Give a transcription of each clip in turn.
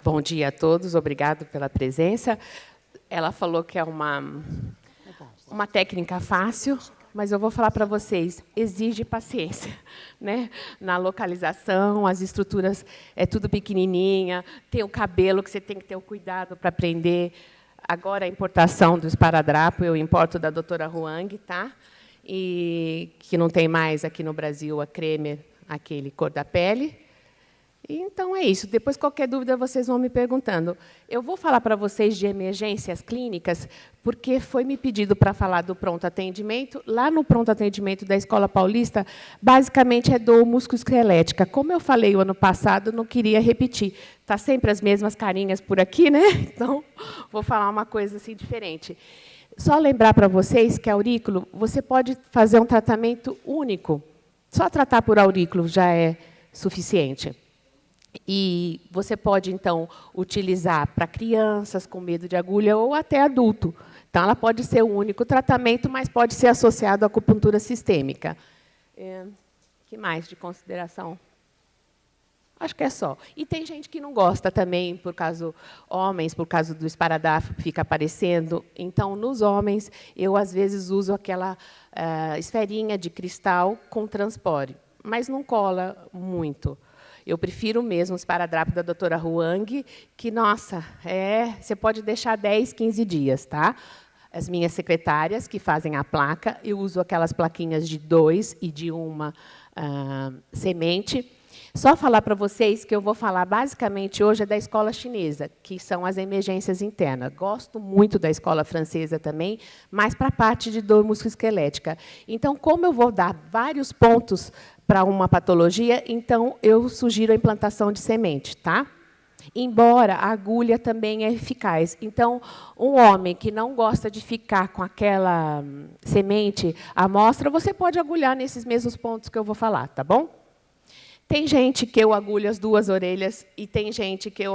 Bom dia a todos, obrigado pela presença. Ela falou que é uma técnica fácil, mas eu vou falar para vocês, exige paciência, né? Na localização, as estruturas é tudo pequenininha, tem o cabelo que você tem que ter o cuidado para prender. Agora, a importação do esparadrapo, eu importo da doutora Huang, tá? E que não tem mais aqui no Brasil a creme, aquele cor da pele. Então, é isso. Depois, qualquer dúvida, vocês vão me perguntando. Eu vou falar para vocês de emergências clínicas, porque foi me pedido para falar do pronto atendimento. Lá no pronto atendimento da Escola Paulista, basicamente é dor musculoesquelética. Como eu falei o ano passado, não queria repetir. Está sempre as mesmas carinhas por aqui, né? Então, vou falar uma coisa assim diferente. Só lembrar para vocês que aurículo, você pode fazer um tratamento único. Só tratar por aurículo já é suficiente. E você pode, então, utilizar para crianças com medo de agulha ou até adulto. Então, ela pode ser o único tratamento, mas pode ser associado à acupuntura sistêmica. Que mais de consideração? Acho que é só. E tem gente que não gosta também, por causa homens, por causa do esparadrapo que fica aparecendo. Então, nos homens, eu, às vezes, uso aquela esferinha de cristal com transpore, mas não cola muito. Eu prefiro mesmo o esparadrapo da doutora Huang, que, nossa, você pode deixar 10, 15 dias. Tá? As minhas secretárias, que fazem a placa, eu uso aquelas plaquinhas de 2 e de 1 semente. Só falar para vocês que eu vou falar, basicamente, hoje é da escola chinesa, que são as emergências internas. Gosto muito da escola francesa também, mas para a parte de dor musculoesquelética. Então, como eu vou dar vários pontos para uma patologia, então eu sugiro a implantação de semente, tá? Embora a agulha também é eficaz. Então, um homem que não gosta de ficar com aquela semente à mostra, você pode agulhar nesses mesmos pontos que eu vou falar, tá bom? Tem gente que eu agulho as 2 orelhas e tem gente que eu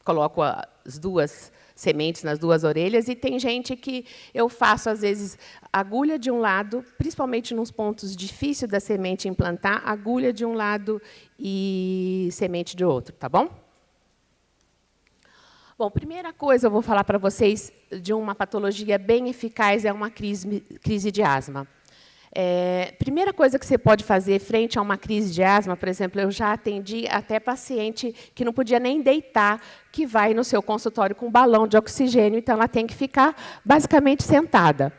coloco as 2 sementes nas 2 orelhas, e tem gente que eu faço, às vezes, agulha de um lado, principalmente nos pontos difíceis da semente implantar, agulha de um lado e semente de outro, tá bom? Bom, primeira coisa eu vou falar para vocês de uma patologia bem eficaz, é uma crise de asma. Primeira coisa que você pode fazer frente a uma crise de asma, por exemplo, eu já atendi até paciente que não podia nem deitar, que vai no seu consultório com um balão de oxigênio, então ela tem que ficar basicamente sentada.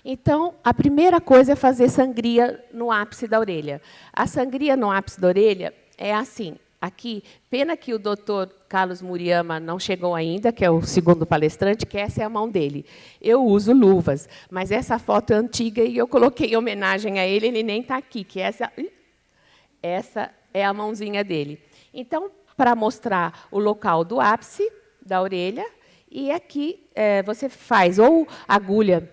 Então, a primeira coisa é fazer sangria no ápice da orelha. A sangria no ápice da orelha é assim. Aqui, pena que o doutor Carlos Muriyama não chegou ainda, que é o segundo palestrante, que essa é a mão dele. Eu uso luvas, mas essa foto é antiga e eu coloquei em homenagem a ele nem está aqui, que essa é a mãozinha dele. Então, para mostrar o local do ápice da orelha, e aqui você faz ou agulha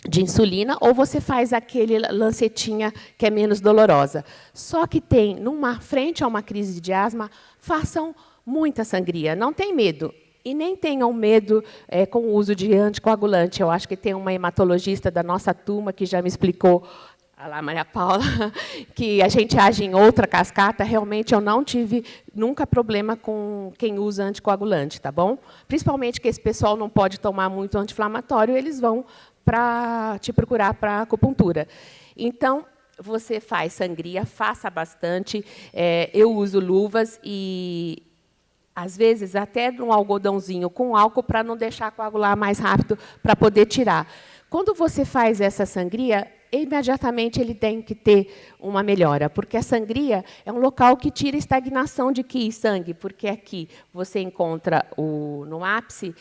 de insulina, ou você faz aquele lancetinha que é menos dolorosa. Só que tem, frente a uma crise de asma, façam muita sangria, não tem medo. E nem tenham medo com o uso de anticoagulante. Eu acho que tem uma hematologista da nossa turma que já me explicou, a Maria Paula, que a gente age em outra cascata. Realmente, eu não tive nunca problema com quem usa anticoagulante, tá bom? Principalmente que esse pessoal não pode tomar muito anti-inflamatório, eles vão para te procurar para acupuntura. Então, você faz sangria, faça bastante. Eu uso luvas e, às vezes, até um algodãozinho com álcool para não deixar coagular mais rápido, para poder tirar. Quando você faz essa sangria, imediatamente ele tem que ter uma melhora, porque a sangria é um local que tira estagnação de qi e sangue, porque aqui você encontra no ápice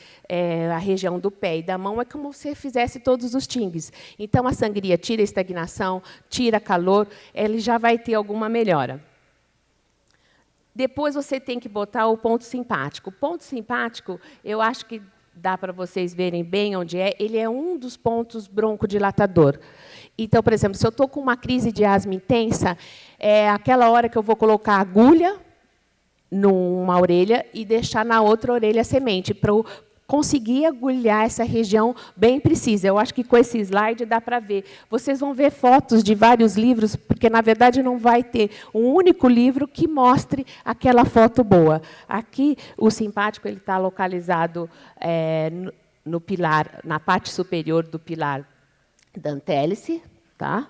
a região do pé e da mão, é como se fizesse todos os tingues. Então, a sangria tira a estagnação, tira calor, ele já vai ter alguma melhora. Depois, você tem que botar o ponto simpático. O ponto simpático, eu acho que dá para vocês verem bem onde é, ele é um dos pontos broncodilatador. Então, por exemplo, se eu estou com uma crise de asma intensa, é aquela hora que eu vou colocar agulha numa orelha e deixar na outra orelha a semente, para conseguir agulhar essa região bem precisa. Eu acho que com esse slide dá para ver. Vocês vão ver fotos de vários livros, porque, na verdade, não vai ter um único livro que mostre aquela foto boa. Aqui, o simpático está localizado no pilar, na parte superior do pilar da antélice, tá?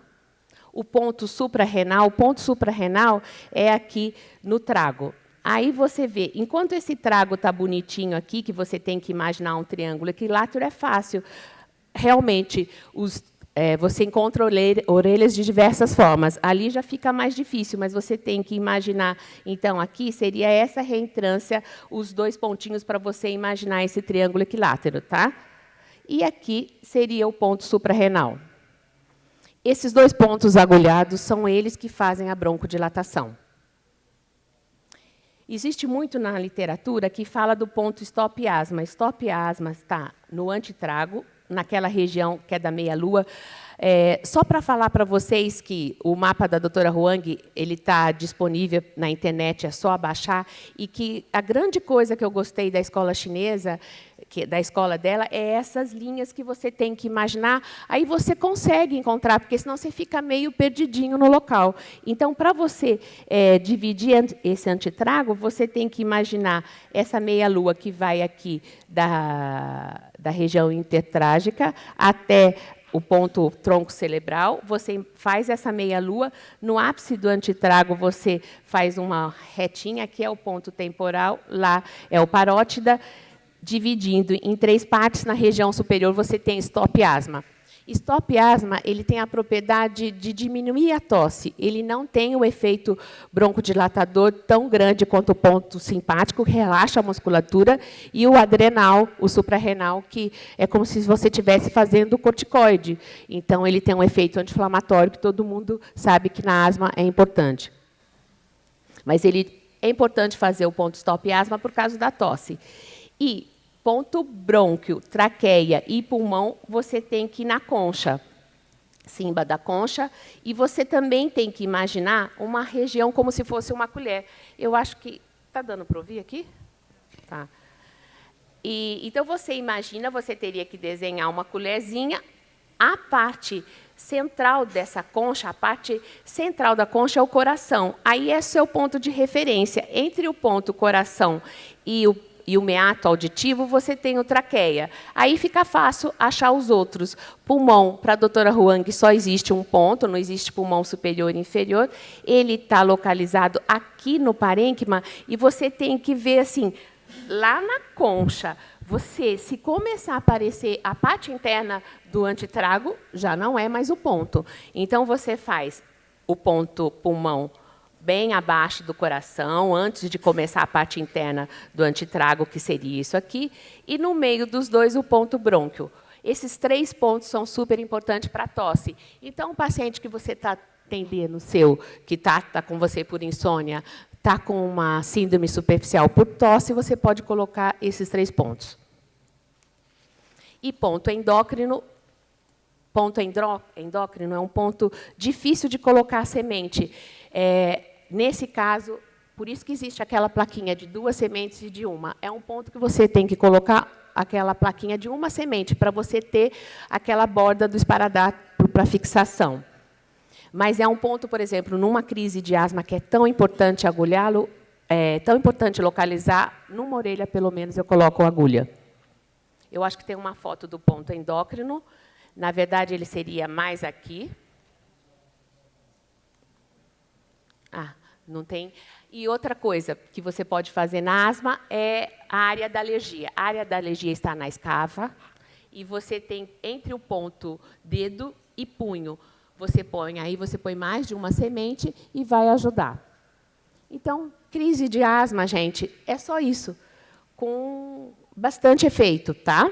O ponto suprarrenal é aqui no trago. Aí você vê, enquanto esse trago está bonitinho aqui, que você tem que imaginar um triângulo equilátero, é fácil. Realmente, você encontra orelhas de diversas formas. Ali já fica mais difícil, mas você tem que imaginar. Então, aqui seria essa reentrância, os 2 pontinhos para você imaginar esse triângulo equilátero, tá? E aqui seria o ponto suprarrenal. Esses 2 pontos agulhados são eles que fazem a broncodilatação. Existe muito na literatura que fala do ponto stop asma. Stop asma está no antitrago, naquela região que é da meia-lua. Só para falar para vocês que o mapa da doutora Huang está disponível na internet, é só baixar, e que a grande coisa que eu gostei da escola chinesa, da escola dela, é essas linhas que você tem que imaginar. Aí você consegue encontrar, porque senão você fica meio perdidinho no local. Então, para você dividir esse antitrago, você tem que imaginar essa meia-lua que vai aqui da região intertrágica até o ponto tronco cerebral, você faz essa meia-lua, no ápice do antitrago você faz uma retinha, que é o ponto temporal, lá é o parótida, dividindo em 3 partes, na região superior você tem stop asma. Stop asma, ele tem a propriedade de diminuir a tosse. Ele não tem o efeito broncodilatador tão grande quanto o ponto simpático, que relaxa a musculatura, e o adrenal, o suprarrenal, que é como se você estivesse fazendo corticoide. Então, ele tem um efeito anti-inflamatório, que todo mundo sabe que na asma é importante. Mas é importante fazer o ponto stop asma por causa da tosse. E ponto brônquio, traqueia e pulmão, você tem que ir na concha, cima da concha, e você também tem que imaginar uma região como se fosse uma colher. Eu acho que... Está dando para ouvir aqui? Tá. Então, você imagina, você teria que desenhar uma colherzinha, a parte central dessa concha, a parte central da concha é o coração. Aí é seu ponto de referência. Entre o ponto coração e o meato auditivo, você tem o traqueia. Aí fica fácil achar os outros. Pulmão, para a doutora Huang, só existe um ponto, não existe pulmão superior e inferior. Ele está localizado aqui no parênquima, e você tem que ver, assim, lá na concha, se começar a aparecer a parte interna do antitrago, já não é mais o ponto. Então, você faz o ponto pulmão bem abaixo do coração, antes de começar a parte interna do antitrago, que seria isso aqui, e no meio dos 2 o ponto brônquio. Esses 3 pontos são super importantes para a tosse. Então, o paciente que você está atendendo, que está com você por insônia, está com uma síndrome superficial por tosse, você pode colocar esses 3 pontos. E ponto endócrino. Ponto endócrino é um ponto difícil de colocar a semente. Nesse caso, por isso que existe aquela plaquinha de 2 sementes e de 1. É um ponto que você tem que colocar aquela plaquinha de 1 semente, para você ter aquela borda do esparadrapo para fixação. Mas é um ponto, por exemplo, numa crise de asma, que é tão importante agulhá-lo, tão importante localizar, numa orelha, pelo menos, eu coloco a agulha. Eu acho que tem uma foto do ponto endócrino. Na verdade, ele seria mais aqui. Não tem. E outra coisa que você pode fazer na asma é a área da alergia. A área da alergia está na escava, e você tem entre o ponto dedo e punho. Você põe mais de 1 semente e vai ajudar. Então, crise de asma, gente, é só isso, com bastante efeito, tá?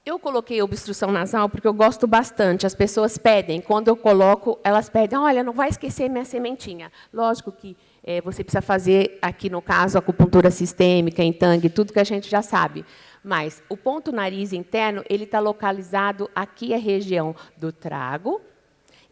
Eu coloquei obstrução nasal porque eu gosto bastante. As pessoas pedem, quando eu coloco, elas pedem, olha, não vai esquecer minha sementinha. Lógico que você precisa fazer, aqui no caso, acupuntura sistêmica, em tangue, tudo que a gente já sabe. Mas o ponto nariz interno, ele está localizado aqui, a região do trago.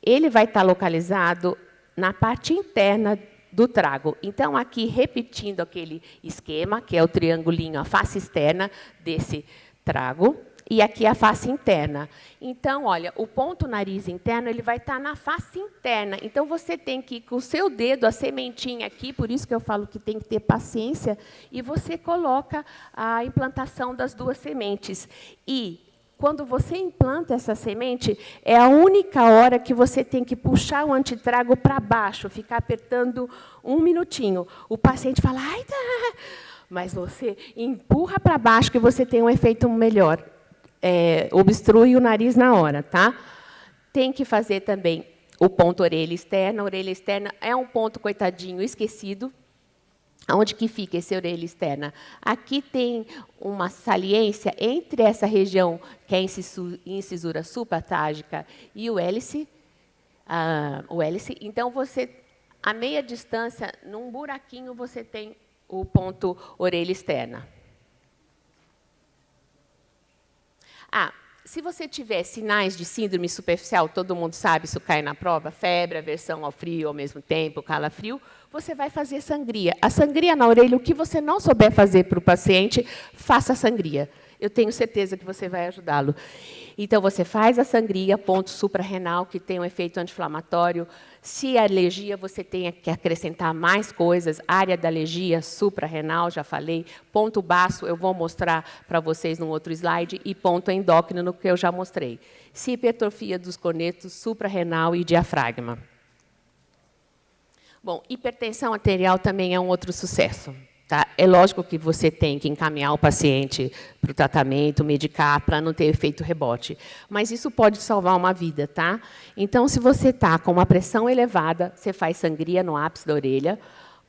Ele vai estar localizado na parte interna do trago. Então, aqui, repetindo aquele esquema, que é o triangulinho, a face externa desse trago, e aqui a face interna. Então, olha, o ponto nariz interno ele vai estar na face interna. Então, você tem que ir com o seu dedo, a sementinha aqui, por isso que eu falo que tem que ter paciência, e você coloca a implantação das duas sementes. E, quando você implanta essa semente, é a única hora que você tem que puxar o antitrago para baixo, ficar apertando 1 minutinho. O paciente fala, ai, tá. Mas você empurra para baixo que você tem um efeito melhor. Obstrui o nariz na hora, tá? Tem que fazer também o ponto orelha externa. A orelha externa é um ponto, coitadinho, esquecido. Onde que fica esse orelha externa? Aqui tem uma saliência entre essa região, que é a incisura supratágica, e o hélice. Então, a meia distância, num buraquinho, você tem o ponto orelha externa. Se você tiver sinais de síndrome superficial, todo mundo sabe, isso cai na prova, febre, aversão ao frio ao mesmo tempo, calafrio, você vai fazer sangria. A sangria na orelha, o que você não souber fazer para o paciente, faça a sangria. Eu tenho certeza que você vai ajudá-lo. Então, você faz a sangria, ponto suprarrenal, que tem um efeito anti-inflamatório. Se é alergia, você tem que acrescentar mais coisas. Área da alergia, suprarrenal, já falei. Ponto baço, eu vou mostrar para vocês num outro slide. E ponto endócrino, que eu já mostrei. Se hipertrofia dos cornetos, suprarrenal e diafragma. Bom, hipertensão arterial também é um outro sucesso. Tá? É lógico que você tem que encaminhar o paciente para o tratamento, medicar, para não ter efeito rebote. Mas isso pode salvar uma vida. Tá? Então, se você está com uma pressão elevada, você faz sangria no ápice da orelha.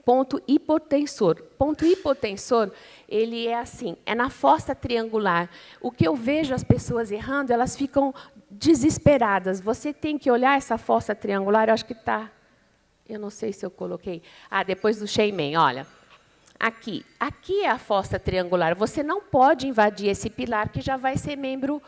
Ponto hipotensor. Ponto hipotensor, ele é assim, é na fossa triangular. O que eu vejo as pessoas errando, elas ficam desesperadas. Você tem que olhar essa fossa triangular, eu acho que está... Eu não sei se eu coloquei. Depois do Sheyman, olha. Aqui é a fossa triangular. Você não pode invadir esse pilar, que já vai ser membro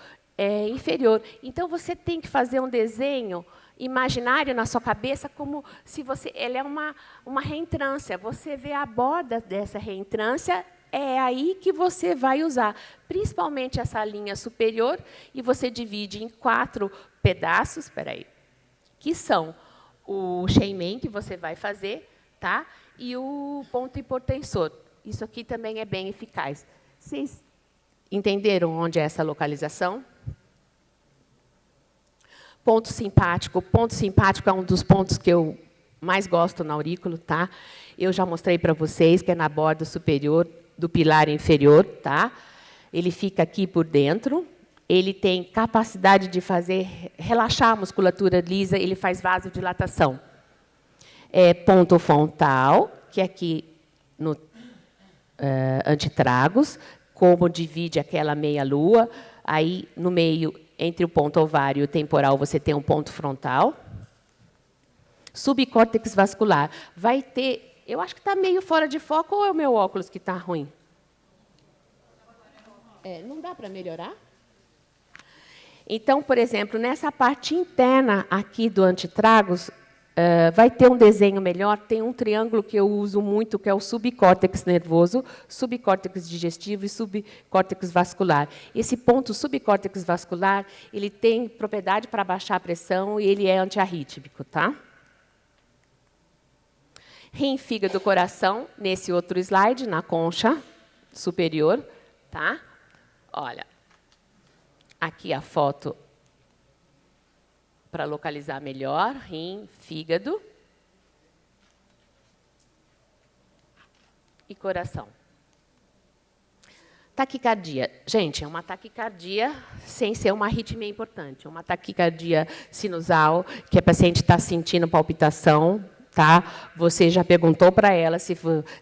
inferior. Então, você tem que fazer um desenho imaginário na sua cabeça, como se você... Ela é uma reentrância. Você vê a borda dessa reentrância, é aí que você vai usar, principalmente essa linha superior, e você divide em 4 pedaços, espera aí, que são o Sheyman, que você vai fazer, tá? E o ponto hipotensor. Isso aqui também é bem eficaz. Vocês entenderam onde é essa localização? Ponto simpático. Ponto simpático é um dos pontos que eu mais gosto na aurícula, tá? Eu já mostrei para vocês que é na borda superior do pilar inferior, tá? Ele fica aqui por dentro. Ele tem capacidade de relaxar a musculatura lisa, ele faz vasodilatação. Ponto frontal, que é aqui no antitragos, como divide aquela meia-lua, aí no meio, entre o ponto ovário e o temporal, você tem um ponto frontal. Subcórtex vascular. Vai ter... Eu acho que está meio fora de foco, ou é o meu óculos que está ruim? Não dá para melhorar? Então, por exemplo, nessa parte interna aqui do antitragos, vai ter um desenho melhor, tem um triângulo que eu uso muito, que é o subcórtex nervoso, subcórtex digestivo e subcórtex vascular. Esse ponto subcórtex vascular, ele tem propriedade para baixar a pressão e ele é antiarrítmico, tá? Rim, fígado, coração, nesse outro slide, na concha superior, tá? Olha, aqui a foto para localizar melhor, rim, fígado e coração. Taquicardia. Gente, é uma taquicardia sem ser uma arritmia importante. É uma taquicardia sinusal, que a paciente está sentindo palpitação, tá? Você já perguntou para ela se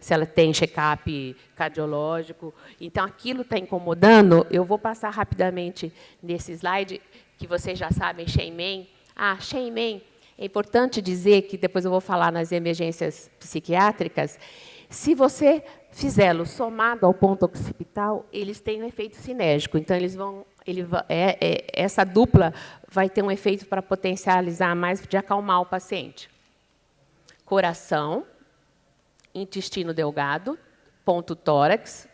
ela tem check-up cardiológico. Então, aquilo está incomodando. Eu vou passar rapidamente nesse slide, que vocês já sabem, Sheyman. Sheyman, é importante dizer que depois eu vou falar nas emergências psiquiátricas. Se você fizê-lo somado ao ponto occipital, eles têm um efeito sinérgico. Então, essa dupla vai ter um efeito para potencializar mais, de acalmar o paciente. Coração, intestino delgado, ponto tórax.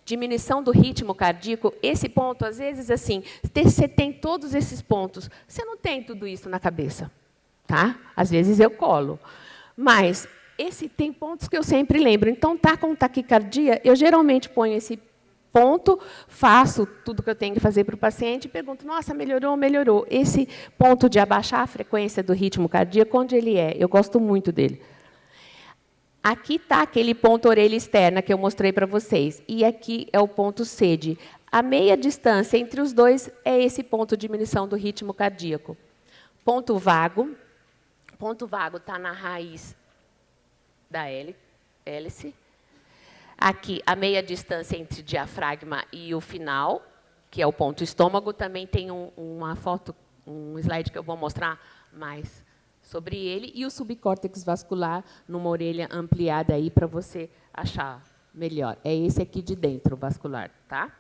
Diminuição do ritmo cardíaco, esse ponto, às vezes, assim, você tem todos esses pontos, você não tem tudo isso na cabeça, tá? Às vezes eu colo. Mas tem pontos que eu sempre lembro. Então, tá com taquicardia, eu geralmente ponho esse ponto, faço tudo que eu tenho que fazer para o paciente e pergunto, nossa, melhorou, melhorou. Esse ponto de abaixar a frequência do ritmo cardíaco, onde ele é? Eu gosto muito dele. Aqui está aquele ponto orelha externa que eu mostrei para vocês. E aqui é o ponto sede. A meia distância entre os dois é esse ponto de diminuição do ritmo cardíaco. Ponto vago. Ponto vago está na raiz da hélice. Aqui, a meia distância entre o diafragma e o final, que é o ponto estômago. Também tem uma foto, um slide que eu vou mostrar mais sobre ele, e o subcórtex vascular numa orelha ampliada aí para você achar melhor. É esse aqui de dentro, o vascular, tá?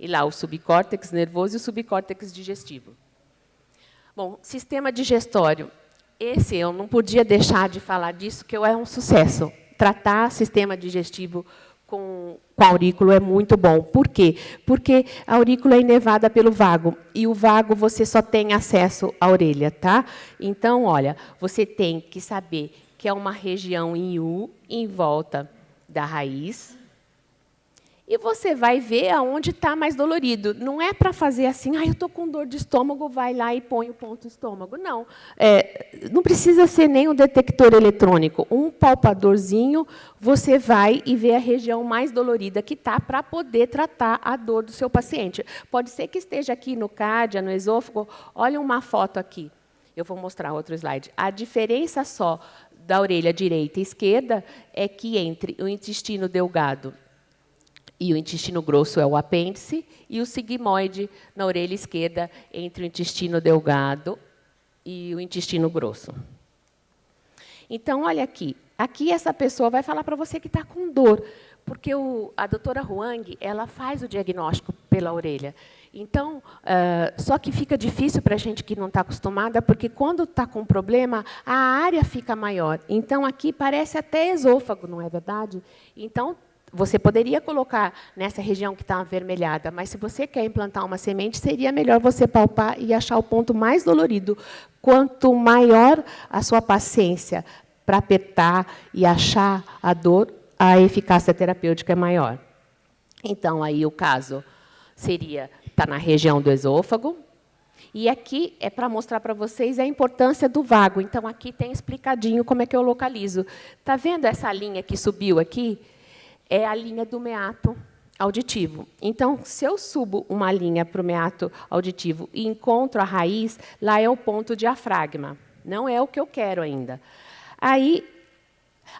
E lá o subcórtex nervoso e o subcórtex digestivo. Bom, sistema digestório. Esse eu não podia deixar de falar disso, que é um sucesso. Tratar sistema digestivo com aurículo é muito bom. Por quê? Porque a aurícula é inervada pelo vago, e o vago você só tem acesso à orelha, tá? Então, olha, você tem que saber que é uma região em U, em volta da raiz, e você vai ver aonde está mais dolorido. Não é para fazer assim, eu estou com dor de estômago, vai lá e põe o ponto estômago. Não, não precisa ser nem um detector eletrônico. Um palpadorzinho, você vai e vê a região mais dolorida que está para poder tratar a dor do seu paciente. Pode ser que esteja aqui no cárdia, no esôfago. Olha uma foto aqui. Eu vou mostrar outro slide. A diferença só da orelha direita e esquerda é que entre o intestino delgado e o intestino grosso é o apêndice, e o sigmoide na orelha esquerda entre o intestino delgado e o intestino grosso. Então, olha aqui. Aqui essa pessoa vai falar para você que está com dor, porque a doutora Huang, ela faz o diagnóstico pela orelha. Então, só que fica difícil para a gente que não está acostumada, porque quando está com problema, a área fica maior. Então, aqui parece até esôfago, não é verdade? Então, você poderia colocar nessa região que está avermelhada, mas se você quer implantar uma semente, seria melhor você palpar e achar o ponto mais dolorido. Quanto maior a sua paciência para apertar e achar a dor, a eficácia terapêutica é maior. Então, aí o caso seria estar na região do esôfago. E aqui é para mostrar para vocês a importância do vago. Então, aqui tem explicadinho como é que eu localizo. Está vendo essa linha que subiu aqui? É a linha do meato auditivo. Então, se eu subo uma linha para o meato auditivo e encontro a raiz, lá é o ponto diafragma. Não é o que eu quero ainda. Aí,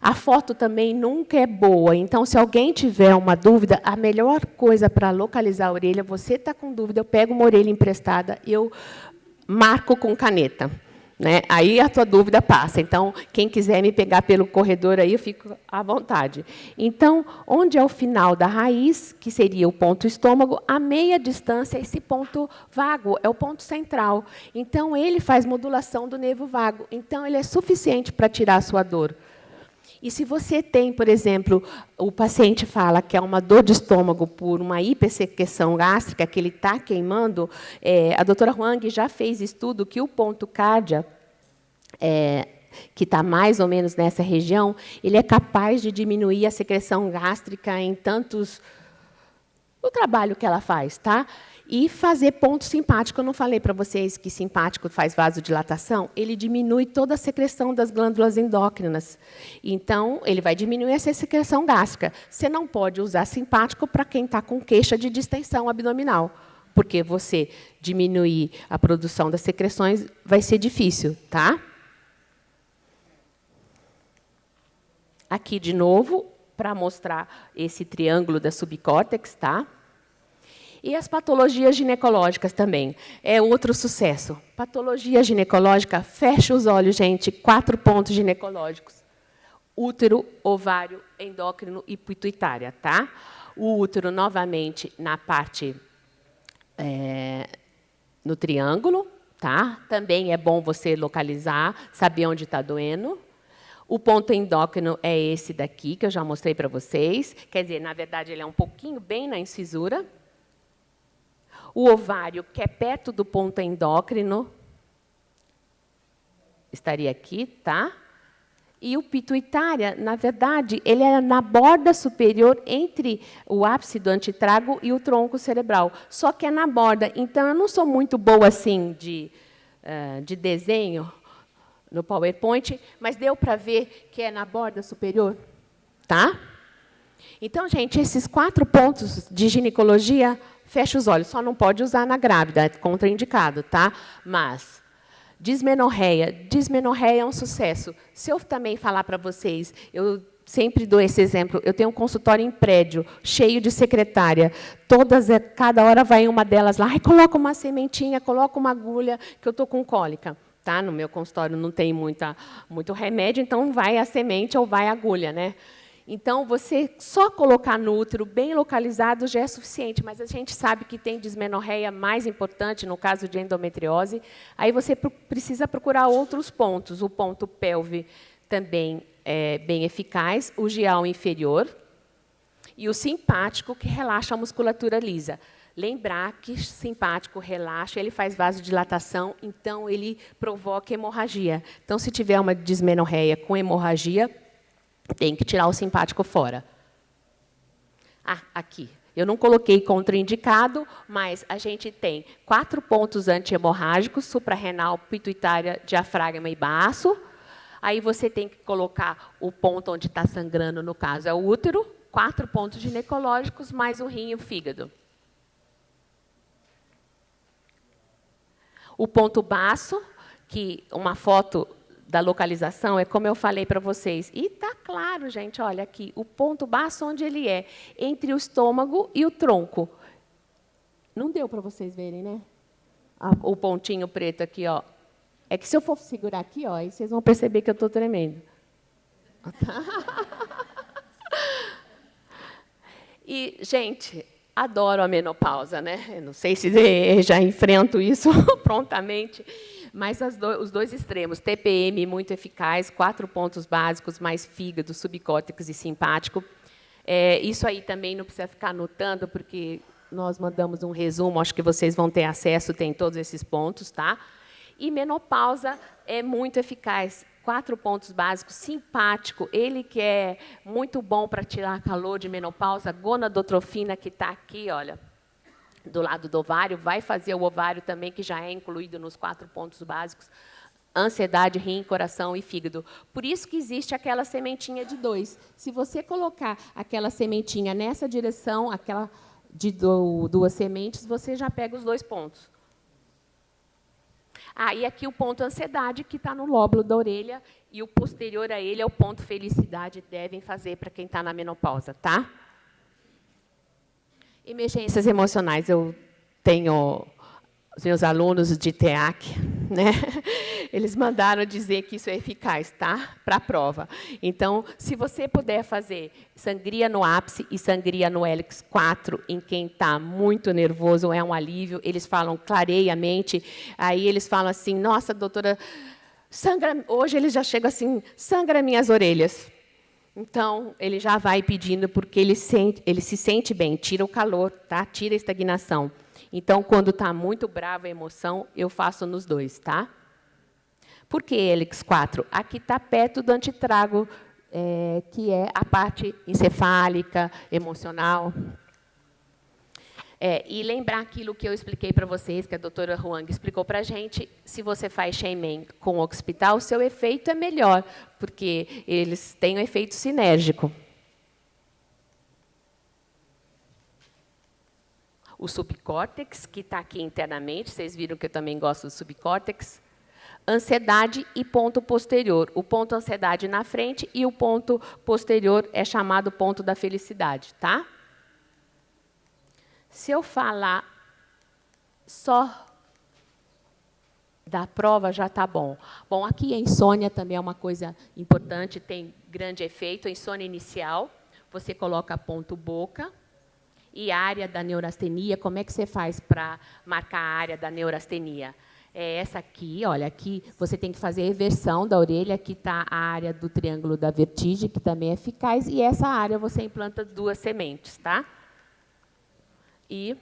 a foto também nunca é boa. Então, se alguém tiver uma dúvida, a melhor coisa para localizar a orelha, você está com dúvida, eu pego uma orelha emprestada e eu marco com caneta. Né? Aí a tua dúvida passa. Então, quem quiser me pegar pelo corredor, aí eu fico à vontade. Então, onde é o final da raiz, que seria o ponto estômago, a meia distância é esse ponto vago, é o ponto central. Então, ele faz modulação do nervo vago. Então, ele é suficiente para tirar a sua dor. E se você tem, por exemplo, o paciente fala que é uma dor de estômago por uma hipersecreção gástrica, que ele está queimando, a doutora Huang já fez estudo que o ponto cárdia, que está mais ou menos nessa região, ele é capaz de diminuir a secreção gástrica em tantos... O trabalho que ela faz, tá? E fazer ponto simpático. Eu não falei para vocês que simpático faz vasodilatação? Ele diminui toda a secreção das glândulas endócrinas. Então, ele vai diminuir essa secreção gástrica. Você não pode usar simpático para quem está com queixa de distensão abdominal, porque você diminuir a produção das secreções vai ser difícil, tá? Aqui, de novo, para mostrar esse triângulo da subcórtex, tá? E as patologias ginecológicas também. É outro sucesso. Patologia ginecológica, fecha os olhos, gente, 4 pontos ginecológicos. Útero, ovário, endócrino e pituitária, tá? O útero, novamente, na parte, no triângulo, tá? Também é bom você localizar, saber onde está doendo. O ponto endócrino é esse daqui, que eu já mostrei para vocês. Quer dizer, na verdade, ele é um pouquinho bem na incisura. O ovário, que é perto do ponto endócrino, estaria aqui, tá? E o pituitária, na verdade, ele é na borda superior entre o ápice do antitrago e o tronco cerebral. Só que é na borda. Então, eu não sou muito boa assim de desenho no PowerPoint, mas deu para ver que é na borda superior, tá? Então, gente, esses 4 pontos de ginecologia, fecha os olhos, só não pode usar na grávida, é contraindicado, tá? Mas dismenorreia é um sucesso. Se eu também falar para vocês, eu sempre dou esse exemplo, eu tenho um consultório em prédio, cheio de secretária, cada hora vai uma delas lá, coloca uma sementinha, coloca uma agulha, que eu estou com cólica. Tá? No meu consultório não tem muito remédio, então vai a semente ou vai a agulha, né? Então, você só colocar no útero bem localizado já é suficiente, mas a gente sabe que tem dismenorreia mais importante, no caso de endometriose, aí você precisa procurar outros pontos. O ponto pelve também é bem eficaz, o gial inferior e o simpático, que relaxa a musculatura lisa. Lembrar que simpático relaxa, ele faz vasodilatação, então ele provoca hemorragia. Então, se tiver uma dismenorreia com hemorragia, tem que tirar o simpático fora. Aqui. Eu não coloquei contraindicado, mas a gente tem 4 pontos antihemorrágicos, suprarrenal, pituitária, diafragma e baço. Aí você tem que colocar o ponto onde está sangrando, no caso é o útero, 4 pontos ginecológicos, mais o rim e o fígado. O ponto baço, que uma foto da localização é como eu falei para vocês. E está claro, gente, olha aqui, o ponto baço onde ele é, entre o estômago e o tronco. Não deu para vocês verem, né? O pontinho preto aqui, ó. É que se eu for segurar aqui, ó, aí vocês vão perceber que eu estou tremendo. E, gente, adoro a menopausa, né? Eu não sei se já enfrento isso prontamente, mas os dois extremos, TPM muito eficaz, 4 pontos básicos, mais fígado, subcórtex e simpático. Isso aí também não precisa ficar anotando, porque nós mandamos um resumo, acho que vocês vão ter acesso, tem todos esses pontos, tá? E menopausa é muito eficaz, 4 pontos básicos, simpático, ele que é muito bom para tirar calor de menopausa, gonadotrofina, que está aqui, olha, do lado do ovário, vai fazer o ovário também, que já é incluído nos 4 pontos básicos, ansiedade, rim, coração e fígado. Por isso que existe aquela sementinha de 2. Se você colocar aquela sementinha nessa direção, aquela de 2 sementes, você já pega os 2 pontos. E aqui o ponto ansiedade, que está no lóbulo da orelha, e o posterior a ele é o ponto felicidade, devem fazer para quem está na menopausa, tá? Emergências emocionais, eu tenho os meus alunos de TEAC, né? Eles mandaram dizer que isso é eficaz, tá? Para a prova. Então, se você puder fazer sangria no ápice e sangria no hélix 4 em quem está muito nervoso, é um alívio. Eles falam, clareia a mente. Aí eles falam assim, nossa, doutora, sangra... Hoje eles já chegam assim, sangra minhas orelhas. Então, ele já vai pedindo, porque ele se sente bem, tira o calor, tá? Tira a estagnação. Então, quando está muito brava a emoção, eu faço nos 2, tá? Por que hélix 4? Aqui está perto do antitrago, que é a parte encefálica, emocional. E lembrar aquilo que eu expliquei para vocês, que a doutora Huang explicou para a gente, se você faz Shenmen com o occipital, o seu efeito é melhor, porque eles têm um efeito sinérgico. O subcórtex, que está aqui internamente, vocês viram que eu também gosto do subcórtex. Ansiedade e ponto posterior. O ponto ansiedade na frente e o ponto posterior é chamado ponto da felicidade, tá? Se eu falar só da prova, já está bom. Bom, aqui a insônia também é uma coisa importante, tem grande efeito. A insônia inicial, você coloca ponto boca. E a área da neurastenia, como é que você faz para marcar a área da neurastenia? é essa aqui. Olha, aqui você tem que fazer a reversão da orelha. Aqui está a área do triângulo da vertigem, que também é eficaz. E essa área você implanta 2 sementes, tá? E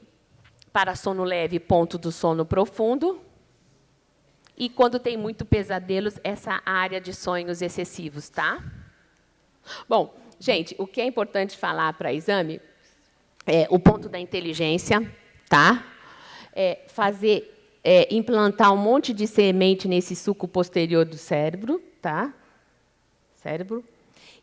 para sono leve, ponto do sono profundo. E quando tem muito pesadelos, essa área de sonhos excessivos, tá? Bom, gente, o que é importante falar para exame é o ponto da inteligência, tá? Implantar um monte de semente nesse suco posterior do cérebro, tá? Cérebro.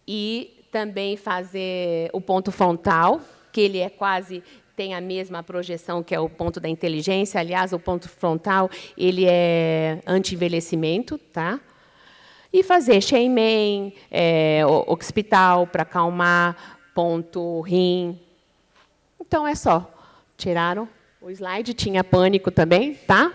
E também fazer o ponto frontal, que ele é quase tem a mesma projeção que é o ponto da inteligência. Aliás, o ponto frontal ele é anti-envelhecimento, tá? E fazer Xemen, occipital para acalmar, ponto rim. Então é só. Tiraram o slide, tinha pânico também, tá?